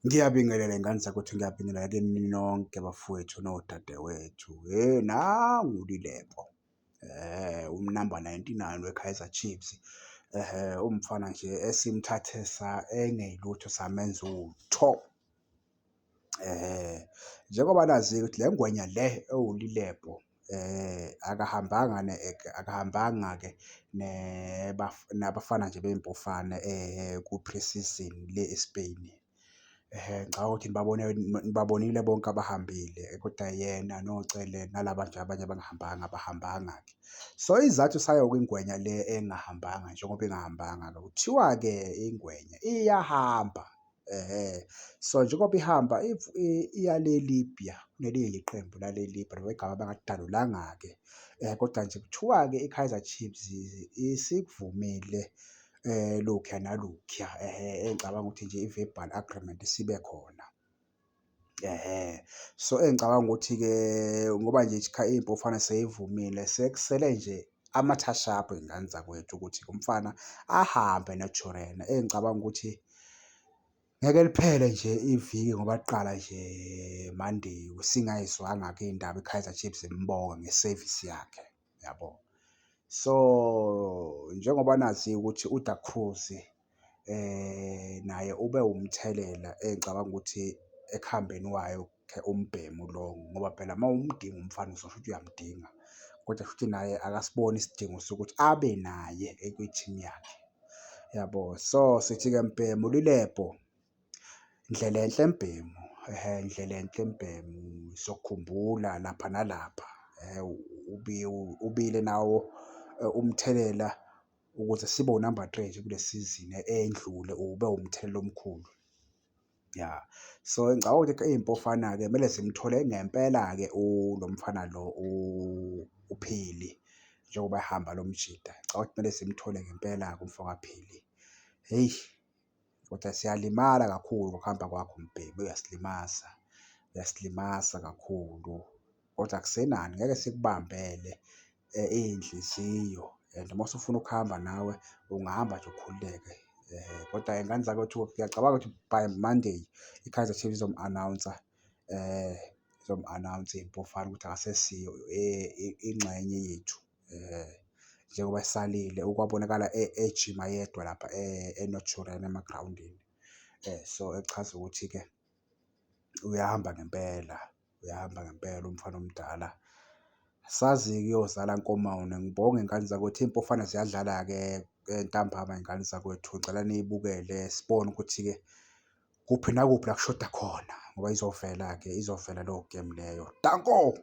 Ngiyabingelela ngane zakuthi ngiyabingelela kini nonke bafowethu nodadewethu. Nangu uLilembo, umnamba 99 we-Kaizer Chiefs. Umfana nje esimthathe engelutho samenza utho. Njengoba nazi ukuthi le ngwenya le ewuLilembo akahambanga-ke nabafana nje bey'mpofana ku-pre-season le eSpain. Ngicabanga ukuthi nibabonile bonke abahambile kodwa yena noCele nalaba nje abanye abangahambanga abahambanga-ke. So isizathu sayo kwingwenya le engahambanga njengoba ingahambanga-ke kuthiwa-ke ingwenya iyahamba. So njengoba ihamba iya le Libya, kunelile iqembu lale Libya noma igama bangalidalulanga-ke. Kodwa nje kuthiwa-ke i-Kaizer Chiefs isikuvumile lokhuya nalokhuya. Engicabanga ukuthi nje i-verbal agreement isibe khona. So engicabanga ukuthi-ke ngoba nje iy'mpofana sey'vumile sekusele nje amathashaphu ey'ngane zakwethu ukuthi umfana ahambe noTuran. Engicabanga ukuthi ngeke liphele nje iviki ngoba liqala nje Monday singayizwanga-ke iy'ndaba i-Kaizer Chiefs imbonga ngesevisi yakhe, yabo. So njengoba nazi ukuthi uDa Cruz naye ube umthelela engicabanga ukuthi ekuhambeni wayo umbhemu lo, ngoba phela uma umdinga umfana uzosho ukuthi uyamdinga, kodwa futhi naye akasiboni isidingo sokuthi abe naye ekwi-team yakhe, yabo. So sithi-ke mbhemu Lilembo, ndlela enhle mbhemu, ndlela enhle mbhemu, siyokukhumbula lapha nalapha. Ubile nawo umthelela ukuze sibe unamba 3 nje kule sizini endlule, ube umthelela omkhulu. Ya, so ngicabanga ukuthi iy'mpofana-ke kumele zimthole ngempela-ke lo mfana lo uPhili njengoba ehamba lo mjida. Ngicabanga ukuthi kumele simthole ngempela-ke umfaka Phili. Hheyi, kodwa siyalimala kakhulu ngokuhamba kwakho mbhemu, uyasilimaza, uyasilimaza kakhulu. Kodwa akusenani, ngeke sikubambele iy'nhliziyo and uma usufuna ukuhamba nawe ungahamba nje ukhululeke. Kodwa iy'ngane zakwethu ngiyacabanga ukuthi by Monday i-Kaizer Chiefs izomu-announce-a iy'mpofana ukuthi akasesiyo ingxenye yethu. Njengoba esalile okwabonakala ejima yedwa lapha eNorth emagrawundini. So echaza ukuthi-ke uyahamba ngempela, uyahamba ngempela umfana omdala. Asazi-ke uyozala nkomawuni. Ngibonge iy'ngane zakwethu, iy'mpofana ziyadlala-ke ntambama iy'ngane zakwethu. Ngicela niyibukele sibone ukuthi-ke kuphi nakuphi la kushoda khona ngoba izovela-ke, izovela leyo gemu leyo. Danko.